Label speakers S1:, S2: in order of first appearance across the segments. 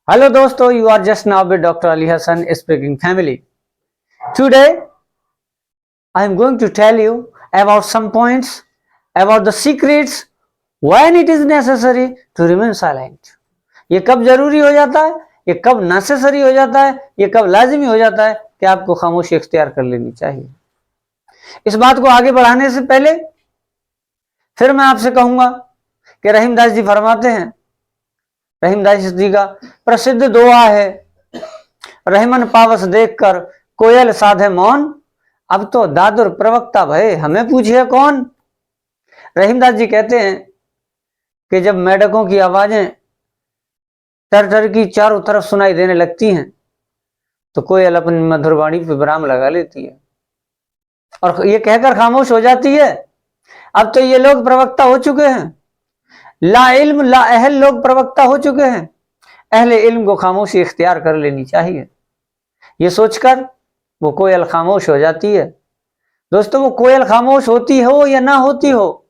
S1: Hello दोस्तों, you are just now with Dr. Ali Hassan speaking family. Today I am going to tell you about some points about the secrets when it is necessary to remain silent. ये कब जरूरी हो जाता है, ये कब necessary हो जाता है, ये कब लाजिमी हो जाता है कि आपको खामोशी इख्तियार कर लेनी चाहिए। इस बात को आगे बढ़ाने से पहले फिर मैं आपसे कहूंगा कि रहीमदास जी फरमाते हैं, रहीमदास जी का प्रसिद्ध दोहा है, रहमन पावस देखकर कोयल साधे मौन, अब तो दादुर प्रवक्ता भये हमें पूछिए कौन। रहीमदास जी कहते हैं कि जब मेढकों की आवाजें टर टर की चारों तरफ सुनाई देने लगती हैं तो कोयल अपनी मधुर वाणी पे विराम लगा लेती है और ये कहकर खामोश हो जाती है, अब तो ये लोग प्रवक्ता हो चुके हैं, ला इल्म ला अहल लोग प्रवक्ता हो चुके हैं, अहले इल्म को खामोशी इख्तियार कर लेनी चाहिए। ये सोचकर वो कोयल खामोश हो जाती है। दोस्तों, वो कोयल खामोश होती हो या ना होती हो,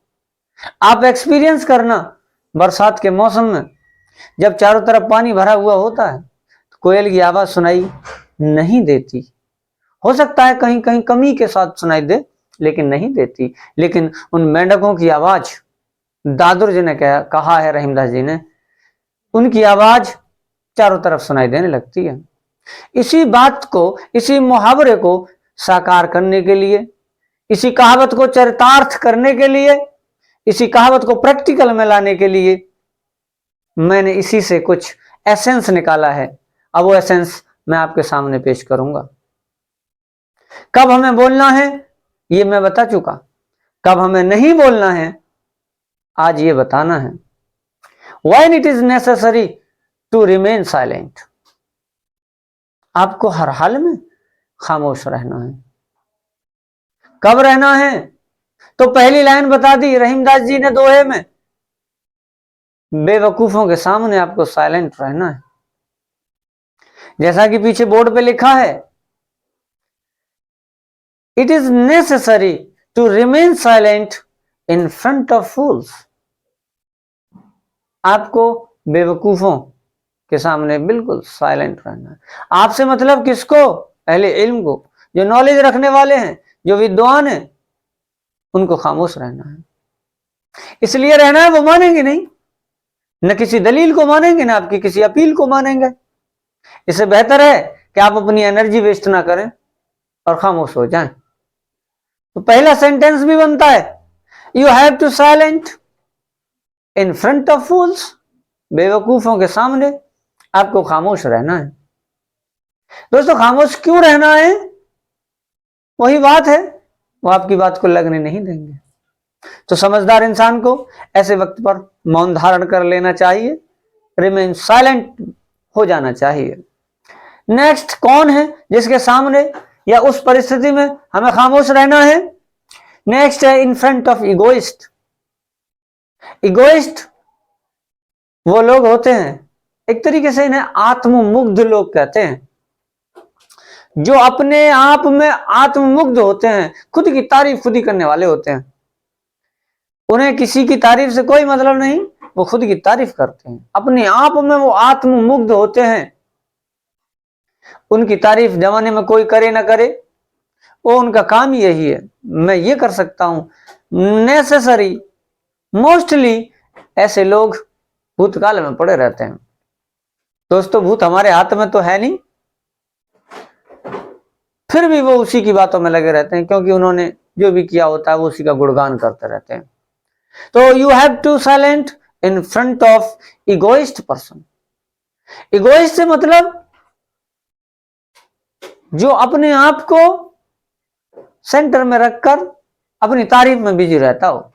S1: आप एक्सपीरियंस करना। बरसात के मौसम में जब चारों तरफ पानी भरा हुआ होता है तो कोयल की आवाज सुनाई नहीं देती। हो सकता है कहीं कहीं कमी के साथ सुनाई दे, लेकिन नहीं देती। लेकिन उन मेंढकों की आवाज, दादुर जी ने कहा है रहीमदास जी ने, उनकी आवाज चारों तरफ सुनाई देने लगती है। इसी बात को, इसी मुहावरे को साकार करने के लिए, इसी कहावत को चरितार्थ करने के लिए, इसी कहावत को प्रैक्टिकल में लाने के लिए मैंने इसी से कुछ एसेंस निकाला है। अब वो एसेंस मैं आपके सामने पेश करूंगा। कब हमें बोलना है ये मैं बता चुका, कब हमें नहीं बोलना है आज ये बताना है। When it is necessary to remain silent, आपको हर हाल में खामोश रहना है। कब रहना है तो पहली लाइन बता दी रहीमदास जी ने दोहे में, बेवकूफों के सामने आपको साइलेंट रहना है। जैसा कि पीछे बोर्ड पे लिखा है, it is necessary to remain silent in front of fools. आपको बेवकूफों के सामने बिल्कुल साइलेंट रहना है। आपसे मतलब किसको? अहले इल्म को, जो नॉलेज रखने वाले हैं, जो विद्वान हैं, उनको खामोश रहना है। इसलिए रहना है वो मानेंगे नहीं, न किसी दलील को मानेंगे, न आपकी किसी अपील को मानेंगे। इससे बेहतर है कि आप अपनी एनर्जी वेस्ट ना करें और खामोश हो जाएं। तो पहला सेंटेंस भी बनता है, you have to silent in front of fools. बेवकूफों के सामने आपको खामोश रहना है। दोस्तों, खामोश क्यों रहना है? वही बात है, वो आपकी बात को लगने नहीं देंगे। तो समझदार इंसान को ऐसे वक्त पर मौन धारण कर लेना चाहिए, रिमेन साइलेंट हो जाना चाहिए। नेक्स्ट, कौन है जिसके सामने या उस परिस्थिति में हमें खामोश रहना है? नेक्स्ट है इन फ्रंट ऑफ इगोइस्ट। इगोइस्ट वो लोग होते हैं, एक तरीके से इन्हें आत्ममुग्ध लोग कहते हैं, जो अपने आप में आत्ममुग्ध होते हैं, खुद की तारीफ खुद ही करने वाले होते हैं। उन्हें किसी की तारीफ से कोई मतलब नहीं, वो खुद की तारीफ करते हैं, अपने आप में वो आत्ममुग्ध होते हैं। उनकी तारीफ जमाने में कोई करे ना करे, वो उनका काम ही यही है, मैं ये कर सकता हूं। नेसेसरी मोस्टली ऐसे लोग भूतकाल में पड़े रहते हैं। दोस्तों, भूत हमारे हाथ में तो है नहीं, फिर भी वो उसी की बातों में लगे रहते हैं, क्योंकि उन्होंने जो भी किया होता है वो उसी का गुणगान करते रहते हैं। तो you have to silent in front of egoist person. Egoist से मतलब जो अपने आप को सेंटर में रखकर अपनी तारीफ में बिजी रहता हो।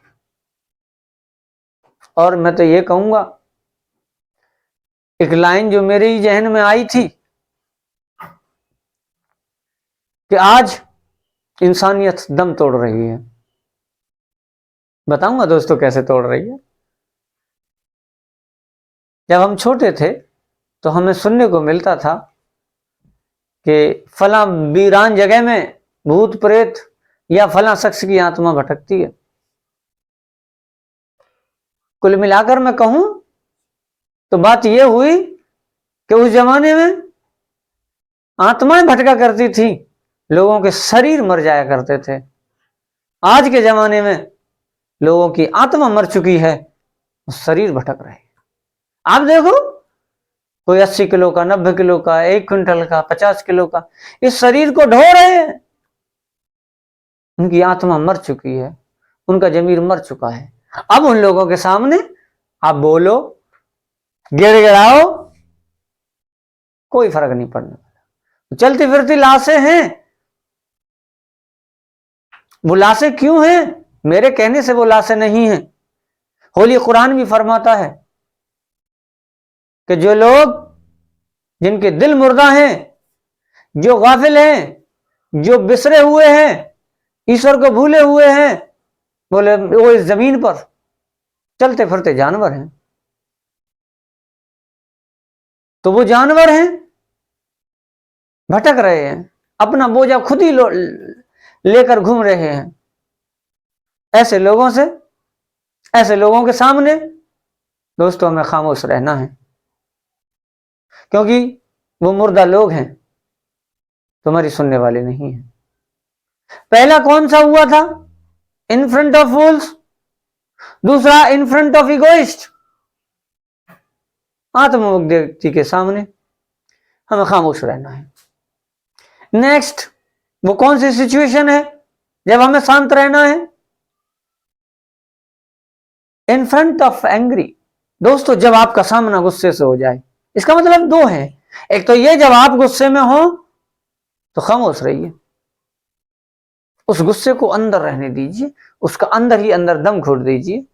S1: और मैं तो ये कहूंगा, एक लाइन जो मेरे जहन में आई थी कि आज इंसानियत दम तोड़ रही है। बताऊंगा दोस्तों कैसे तोड़ रही है। जब हम छोटे थे तो हमें सुनने को मिलता था कि फला वीरान जगह में भूत प्रेत या फला शख्स की आत्मा भटकती है। कुल मिलाकर मैं कहूं तो बात यह हुई कि उस जमाने में आत्माएं भटका करती थी, लोगों के शरीर मर जाया करते थे। आज के जमाने में लोगों की आत्मा मर चुकी है, शरीर भटक रहे। आप देखो, कोई 80 किलो का, 90 किलो का, 1 क्विंटल का, 50 किलो का, इस शरीर को ढो रहे हैं। उनकी आत्मा मर चुकी है, उनका जमीर मर चुका है। अब उन लोगों के सामने आप बोलो, गिड़गिड़ाओ, कोई फर्क नहीं पड़ने वाला। चलती फिरती लाशें हैं। वो लाशें क्यों हैं? मेरे कहने से वो लाशें नहीं हैं। होली कुरान भी फरमाता है कि जो लोग, जिनके दिल मुर्दा हैं, जो गाफिल हैं, जो बिसरे हुए हैं, ईश्वर को भूले हुए हैं, बोले वो इस जमीन पर चलते फिरते जानवर हैं। तो वो जानवर हैं, भटक रहे हैं, अपना बोझा खुद ही लेकर घूम रहे हैं। ऐसे लोगों से, ऐसे लोगों के सामने दोस्तों हमें खामोश रहना है, क्योंकि वो मुर्दा लोग हैं, तुम्हारी सुनने वाले नहीं हैं। पहला कौन सा हुआ था? इन फ्रंट ऑफ फूल्स। दूसरा इन फ्रंट ऑफ इगोइस्ट। आत्ममुक्त व्यक्ति के सामने हमें खामोश रहना है। नेक्स्ट, वो कौन सी सिचुएशन है जब हमें शांत रहना है? इन फ्रंट ऑफ एंग्री। दोस्तों, जब आपका सामना गुस्से से हो जाए, इसका मतलब दो है। एक तो ये, जब आप गुस्से में हो तो खामोश रहिए, उस गुस्से को अंदर रहने दीजिए, उसका अंदर ही अंदर दम घोट दीजिए।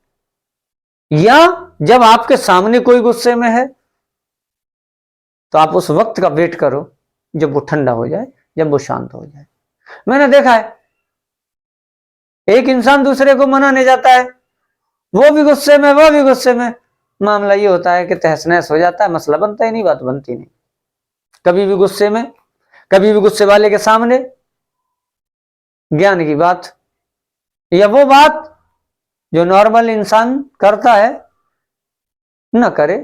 S1: या जब आपके सामने कोई गुस्से में है तो आप उस वक्त का वेट करो जब वो ठंडा हो जाए, जब वो शांत हो जाए। मैंने देखा है, एक इंसान दूसरे को मनाने जाता है, वो भी गुस्से में, वो भी गुस्से में। मामला ये होता है कि तहस नहस हो जाता है, मसला बनता ही नहीं, बात बनती नहीं। कभी भी गुस्से में, कभी भी गुस्से वाले के सामने ज्ञान की बात या वो बात जो नॉर्मल इंसान करता है न करे।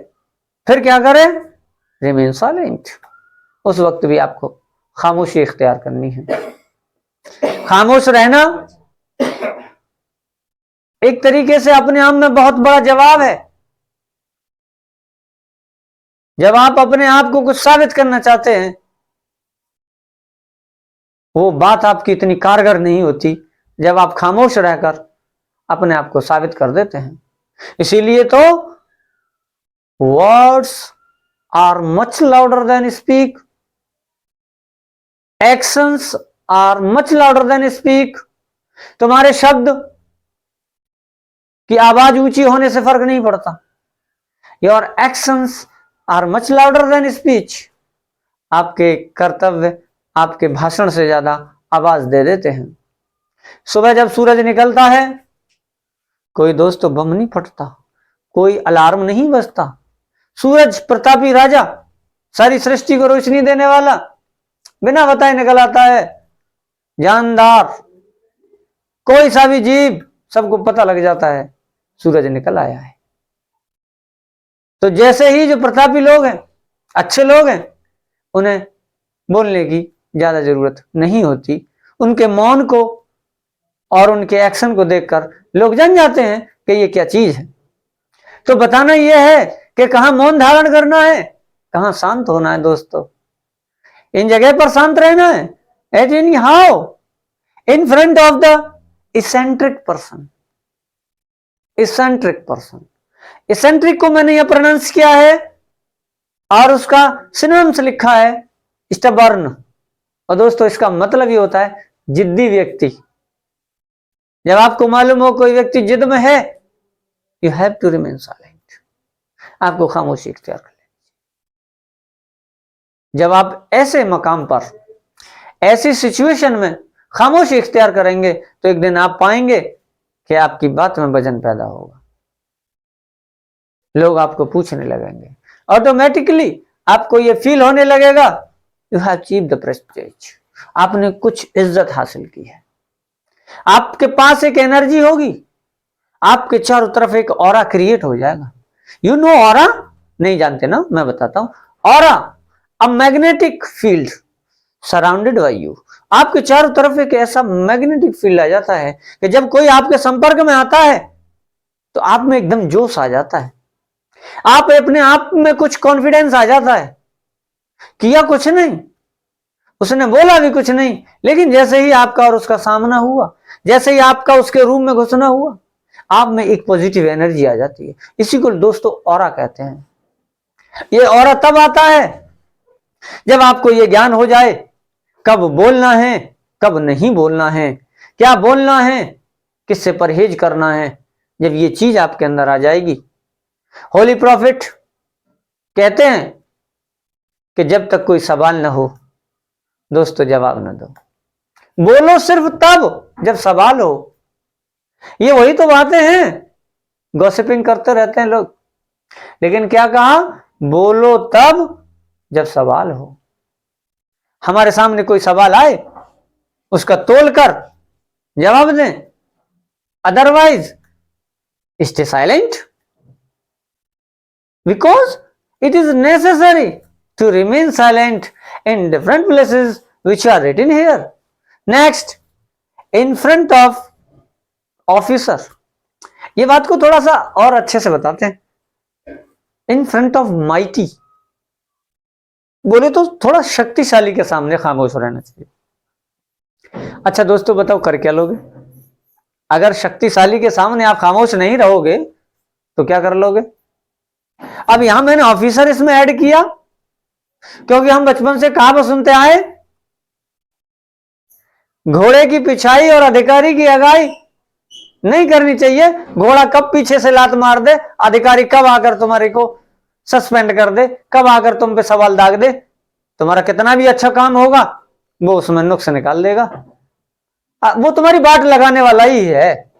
S1: फिर क्या करे? Remain silent. उस वक्त भी आपको खामोशी इख्तियार करनी है। खामोश रहना एक तरीके से अपने आप में बहुत बड़ा जवाब है। जब आप अपने आप को कुछ साबित करना चाहते हैं, वो बात आपकी इतनी कारगर नहीं होती जब आप खामोश रहकर अपने आप को साबित कर देते हैं। इसीलिए तो words are much louder than speak, actions are much louder than speak. तुम्हारे शब्द की आवाज ऊंची होने से फर्क नहीं पड़ता। Your actions are much louder than speech. आपके कर्तव्य आपके भाषण से ज्यादा आवाज दे देते हैं। सुबह जब सूरज निकलता है, कोई दोस्तों बम नहीं फटता, कोई अलार्म नहीं बजता। सूरज प्रतापी राजा, सारी सृष्टि को रोशनी देने वाला, बिना बताए निकल आता है। जानदार, कोई सा भी जीव, सबको पता लग जाता है सूरज निकल आया है। तो जैसे ही जो प्रतापी लोग हैं, अच्छे लोग हैं, उन्हें बोलने की ज्यादा जरूरत नहीं होती। उनके मौन को और उनके एक्शन को देखकर लोग जान जाते हैं कि ये क्या चीज है। तो बताना यह है कि कहां मौन धारण करना है, कहां शांत होना है। दोस्तों, इन जगह पर शांत रहना है। At any how, in front of the eccentric person. Eccentric person, eccentric को मैंने यह प्रोनाउंस किया है और उसका सिनोनिम्स लिखा है स्टबर्न। और दोस्तों, इसका मतलब ये होता है जिद्दी व्यक्ति। जब आपको मालूम हो कोई व्यक्ति जिद में है, you have to remain silent. आपको खामोशी इख्तियार कर लेनी। जब आप ऐसे मकाम पर, ऐसी सिचुएशन में खामोशी इख्तियार करेंगे तो एक दिन आप पाएंगे कि आपकी बात में वजन पैदा होगा। लोग आपको पूछने लगेंगे, ऑटोमेटिकली आपको यह फील होने लगेगा you have achieved the Prestige. आपने कुछ इज्जत हासिल की है। आपके पास एक एनर्जी होगी, आपके चारों तरफ एक ऑरा क्रिएट हो जाएगा। You know aura? नहीं जानते ना, मैं बताता हूं। Aura, a magnetic field surrounded by you. आपके चारों तरफ एक ऐसा मैग्नेटिक फील्ड आ जाता है कि जब कोई आपके संपर्क में आता है तो आप में एकदम जोश आ जाता है, आप अपने आप में कुछ कॉन्फिडेंस आ जाता है। किया कुछ नहीं, उसने बोला भी कुछ नहीं, लेकिन जैसे ही आपका और उसका सामना हुआ, जैसे ही आपका उसके रूम में घुसना हुआ, आप में एक पॉजिटिव एनर्जी आ जाती है। इसी को दोस्तों ऑरा कहते हैं। ये ऑरा तब आता है जब आपको ये ज्ञान हो जाए कब बोलना है, कब नहीं बोलना है, क्या बोलना है, किससे परहेज करना है। जब ये चीज आपके अंदर आ जाएगी, होली प्रॉफिट कहते हैं कि जब तक कोई सवाल ना हो दोस्तों जवाब ना दो, बोलो सिर्फ तब जब सवाल हो। ये वही तो बातें हैं, गॉसिपिंग करते रहते हैं लोग, लेकिन क्या कहा, बोलो तब जब सवाल हो। हमारे सामने कोई सवाल आए उसका तोल कर जवाब दें, otherwise stay silent, because it is necessary to remain silent in different places which are written here. Next, in front of officer, ये बात को थोड़ा सा और अच्छे से बताते हैं। in front of mighty बोले तो थोड़ा शक्तिशाली के सामने खामोश रहना चाहिए। अच्छा दोस्तों बताओ कर क्या लोगे? अगर शक्तिशाली के सामने आप खामोश नहीं रहोगे तो क्या कर लोगे? अब यहां मैंने ऑफिसर इसमें ऐड किया क्योंकि हम बचपन से कहावत सुनते आए, घोड़े की पिछाई और अधिकारी की अगाई नहीं करनी चाहिए। घोड़ा कब पीछे से लात मार दे, अधिकारी कब आकर तुम्हारे को सस्पेंड कर दे, कब आकर तुम पे सवाल दाग दे, तुम्हारा कितना भी अच्छा काम होगा वो उसमें नुक्स निकाल देगा। वो तुम्हारी बाट लगाने वाला ही है।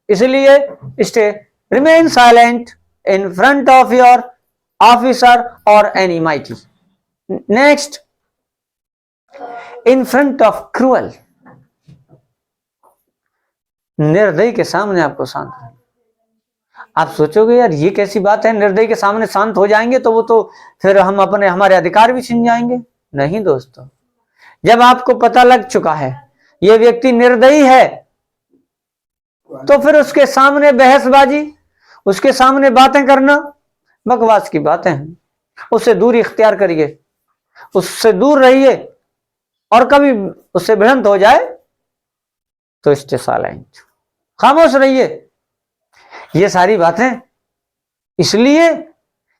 S1: इसलिए stay remain silent in front of your officer और almighty. Next, in front of cruel, निर्दयी के सामने आपको शांत रहना। आप सोचोगे यार ये कैसी बात है, निर्दयी के सामने शांत हो जाएंगे तो वो तो फिर हम अपने हमारे अधिकार भी छीन जाएंगे। नहीं दोस्तों, जब आपको पता लग चुका है ये व्यक्ति निर्दयी है तो फिर उसके सामने बहसबाजी, उसके सामने बातें करना बकवास की बातें हैं। उससे दूरी इख्तियार करिए, उससे दूर रहिए, और कभी उससे भिड़ंत हो जाए तो स्टे साइलेंट, खामोश रहिए। ये सारी बातें इसलिए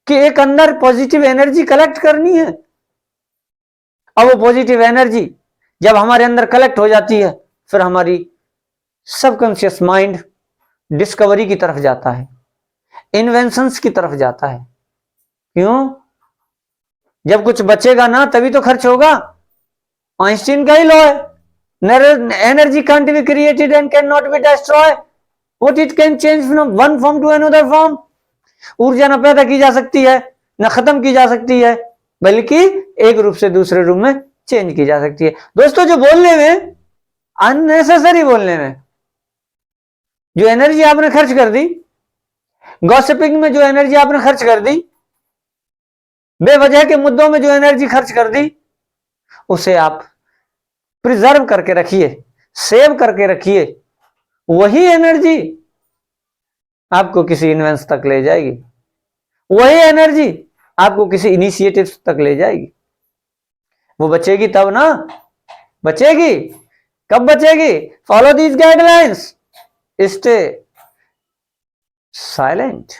S1: कि एक अंदर पॉजिटिव एनर्जी कलेक्ट करनी है। अब वो पॉजिटिव एनर्जी जब हमारे अंदर कलेक्ट हो जाती है फिर हमारी सबकॉन्शियस माइंड डिस्कवरी की तरफ जाता है, इन्वेंशंस की तरफ जाता है। क्यों? जब कुछ बचेगा ना तभी तो खर्च होगा। आइंस्टीन का ही लॉ है, energy can't be created and can not be destroy, what it can change from one form to another form. ऊर्जा न पैदा की जा सकती है न खत्म की जा सकती है, बल्कि एक रूप से दूसरे रूप में चेंज की जा सकती है। दोस्तों जो बोलने में अननेसेसरी, बोलने में जो एनर्जी आपने खर्च कर दी, गॉसिपिंग में जो एनर्जी आपने खर्च कर दी, बेवजह के मुद्दों में जो एनर्जी खर्च कर दी, उसे आप प्रिजर्व करके रखिए, सेव करके रखिए। वही एनर्जी आपको किसी इन्वेंस तक ले जाएगी, वही एनर्जी आपको किसी इनिशिएटिव तक ले जाएगी। वो बचेगी तब ना, बचेगी कब बचेगी? Follow these guidelines, stay silent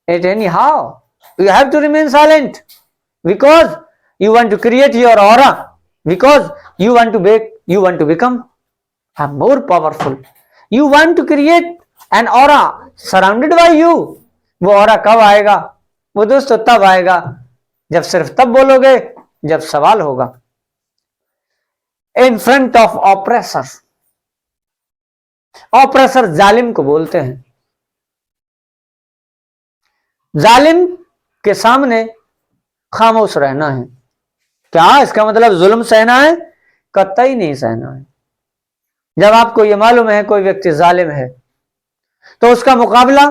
S1: at any how, you have to remain silent because you want to create your aura, because you want to become a more powerful, you want to create an aura surrounded by you। वो aura कब आएगा? वो दोस्तों तब आएगा जब सिर्फ तब बोलोगे जब सवाल होगा। इन फ्रंट ऑफ ऑप्रेसर, ऑप्रेसर जालिम को बोलते हैं। जालिम के सामने खामोश रहना है। क्या इसका मतलब जुल्म सहना है? कतई नहीं सहना है। जब आपको यह मालूम है कोई व्यक्ति जालिम है तो उसका मुकाबला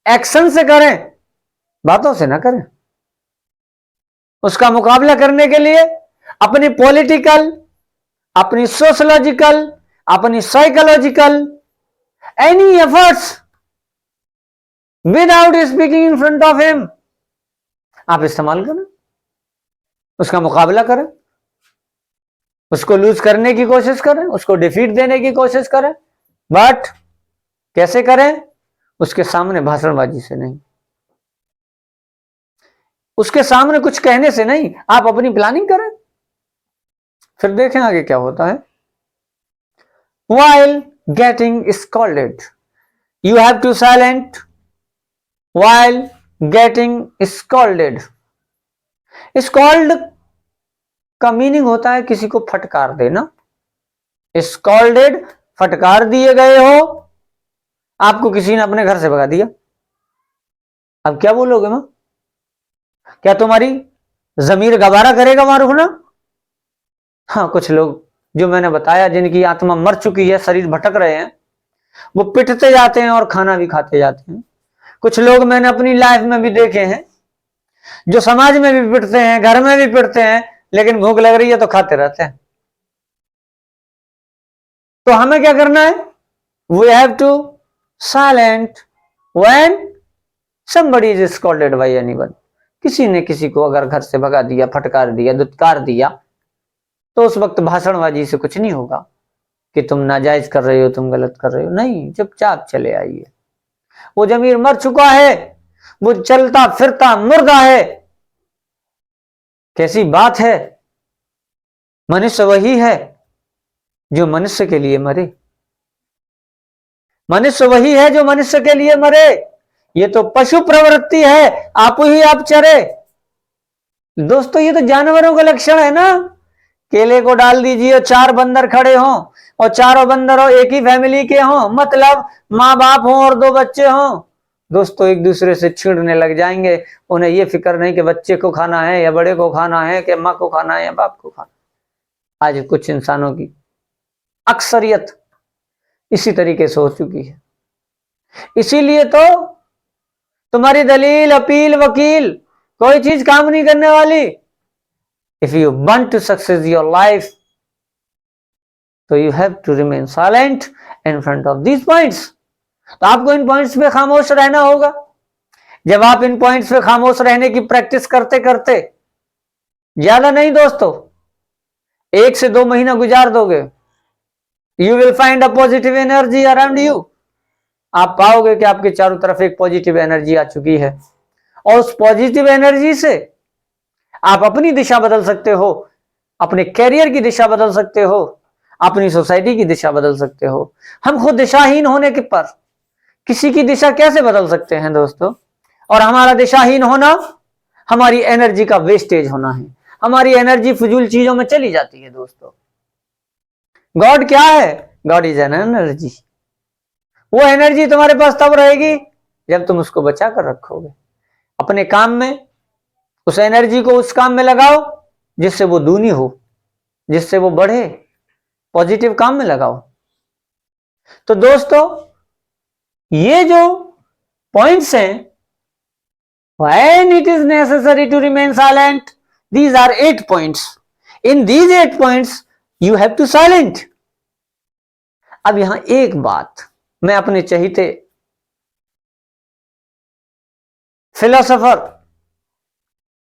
S1: एक्शन से करें, बातों से ना करें। उसका मुकाबला करने के लिए अपनी पॉलिटिकल, अपनी सोशलॉजिकल, अपनी psychological any efforts without speaking in front of him आप इस्तेमाल करें, उसका मुकाबला करें, उसको लूज करने की कोशिश करें, उसको डिफीट देने की कोशिश करें, बट कैसे करें? उसके सामने भाषणबाजी से नहीं, उसके सामने कुछ कहने से नहीं, आप अपनी प्लानिंग करें, फिर देखें आगे क्या होता है। While getting scolded, you have to silent while getting scolded. Scold का मीनिंग होता है किसी को फटकार देना। Scolded, फटकार दिए गए हो, आपको किसी ने अपने घर से भगा दिया, अब क्या बोलोगे मां? क्या तुम्हारी जमीर गवारा करेगा वहां रुकना? हाँ, कुछ लोग जो मैंने बताया जिनकी आत्मा मर चुकी है, शरीर भटक रहे हैं, वो पिटते जाते हैं और खाना भी खाते जाते हैं। कुछ लोग मैंने अपनी लाइफ में भी देखे हैं जो समाज में भी पिटते हैं, घर में भी पिटते हैं, लेकिन भूख लग रही है तो खाते रहते हैं। तो हमें क्या करना है? We have to silent when somebody is scolded by anyone. किसी ने किसी को अगर घर से भगा दिया, फटकार दिया, दुत्कार दिया, तो उस वक्त भाषणबाजी से कुछ नहीं होगा कि तुम नाजायज कर रहे हो, तुम गलत कर रहे हो, नहीं, चुपचाप चले आइए। वो जमीर मर चुका है, वो चलता फिरता मुर्दा है। कैसी बात है, मनुष्य वही है जो मनुष्य के लिए मरे, मनुष्य वही है जो मनुष्य के लिए मरे। ये तो पशु प्रवृत्ति है, आप ही आप चरे। दोस्तों, ये तो जानवरों का लक्षण है ना। केले को डाल दीजिए, 4 बंदर खड़े हों और चारों बंदर हो एक ही फैमिली के हों, मतलब माँ बाप हों और 2 बच्चे हों, दोस्तों एक दूसरे से छिड़ने लग जाएंगे। उन्हें ये फिक्र नहीं कि बच्चे को खाना है या बड़े को खाना है, कि माँ को खाना है या बाप को खाना। आज कुछ इंसानों की अक्सरियत इसी तरीके से हो चुकी है। इसीलिए तो तुम्हारी दलील, अपील, वकील कोई चीज काम नहीं करने वाली। If you want to success your life, so you have to remain silent in front of these points. तो आपको इन पॉइंट्स पे खामोश रहना होगा। जब आप इन पॉइंट्स पे खामोश रहने की प्रैक्टिस करते करते, ज्यादा नहीं दोस्तों, 1 से 2 महीना गुजार दोगे, you will find a positive energy around you. आप पाओगे कि आपके चारों तरफ एक पॉजिटिव एनर्जी आ चुकी है, और उस पॉजिटिव एनर्जी से आप अपनी दिशा बदल सकते हो, अपने कैरियर की दिशा बदल सकते हो, अपनी सोसाइटी की दिशा बदल सकते हो। हम खुद दिशाहीन होने के पर किसी की दिशा कैसे बदल सकते हैं दोस्तों? और हमारा दिशाहीन होना हमारी एनर्जी का वेस्टेज होना है, हमारी एनर्जी फजूल चीजों में चली जाती है दोस्तों। गॉड क्या है? God is an energy. वो एनर्जी तुम्हारे पास तब रहेगी जब तुम उसको बचा कर रखोगे। अपने काम में उस एनर्जी को उस काम में लगाओ जिससे वो दूनी हो, जिससे वो बढ़े, पॉजिटिव काम में लगाओ। तो दोस्तों, ये जो पॉइंट्स हैं, when it is necessary to remain silent, these are 8 points. In these 8 points you have to silent. अब यहां एक बात मैं अपने चहीते फिलोसोफर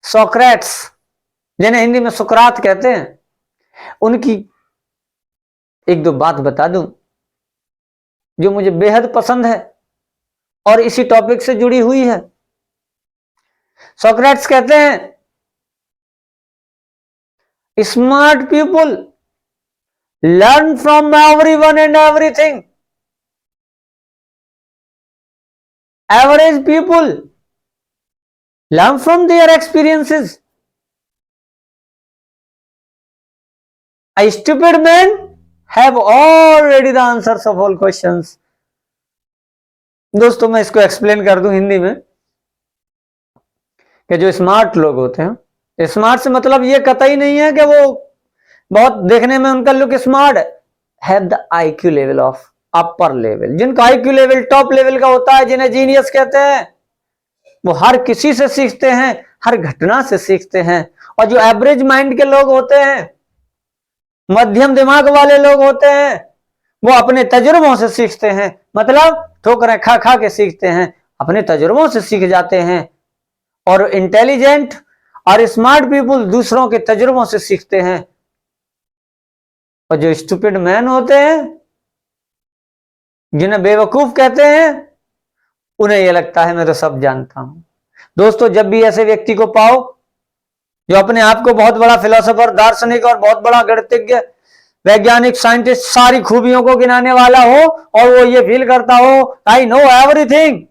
S1: सोक्रेट्स, जिन्हें हिंदी में सुकरात कहते हैं, उनकी 1-2 बात बता दूं जो मुझे बेहद पसंद है और इसी टॉपिक से जुड़ी हुई है। सोक्रेट्स कहते हैं, smart people learn from everyone and everything, average people learn from their experiences. A stupid man have already the answers of all questions. दोस्तों, मैं इसको एक्सप्लेन कर दूं हिंदी में कि जो स्मार्ट लोग होते हैं, स्मार्ट से मतलब ये कतई नहीं है कि वो बहुत देखने में उनका लुक स्मार्ट है, have the IQ level of upper level. जिनका IQ लेवल टॉप लेवल का होता है, जिन्हें जीनियस कहते हैं, वो हर किसी से सीखते हैं, हर घटना से सीखते हैं। और जो एवरेज माइंड के लोग होते हैं, मध्यम दिमाग वाले लोग होते हैं, वो अपने तजुर्बों से सीखते हैं। मतलब ठोकरें खा खा के सीखते हैं, अपने तजुर्बों से सीख जाते हैं। और इंटेलिजेंट और स्मार्ट पीपुल दूसरों के तजुर्बों से सीखते हैं। और जो स्टूपिड मैन होते हैं, जिन्हें बेवकूफ कहते हैं, उन्हें यह लगता है मैं तो सब जानता हूं। दोस्तों, जब भी ऐसे व्यक्ति को पाओ जो अपने आप को बहुत बड़ा फिलोसोफर, दार्शनिक और बहुत बड़ा गणितज्ञ, वैज्ञानिक, साइंटिस्ट, सारी खूबियों को गिनाने वाला हो और वो ये फील करता हो आई नो एवरीथिंग,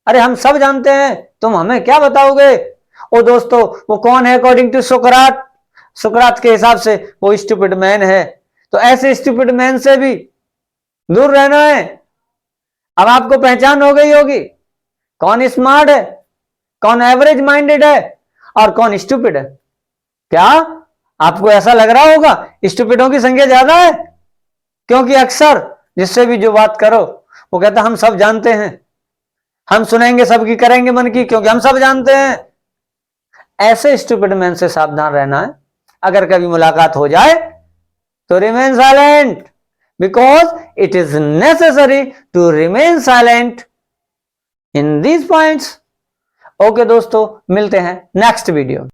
S1: अरे हम सब जानते हैं, तुम हमें क्या बताओगे। ओ दोस्तों, वो कौन है अकॉर्डिंग टू सुकरात? सुकरात के हिसाब से वो स्टूपिड मैन है। तो ऐसे स्टूपिड मैन से भी दूर रहना है। अब आपको पहचान हो गई होगी कौन स्मार्ट है, कौन एवरेज माइंडेड है और कौन स्टूपिड है। क्या आपको ऐसा लग रहा होगा स्टूपिडों की संख्या ज्यादा है? क्योंकि अक्सर जिससे भी जो बात करो वो कहता हम सब जानते हैं, हम सुनेंगे सबकी, करेंगे मन की, क्योंकि हम सब जानते हैं। ऐसे स्टूपिड मैन से सावधान रहना है। अगर कभी मुलाकात हो जाए तो remain silent, because it is necessary to remain silent in these points. Okay दोस्तों, मिलते हैं नेक्स्ट वीडियो।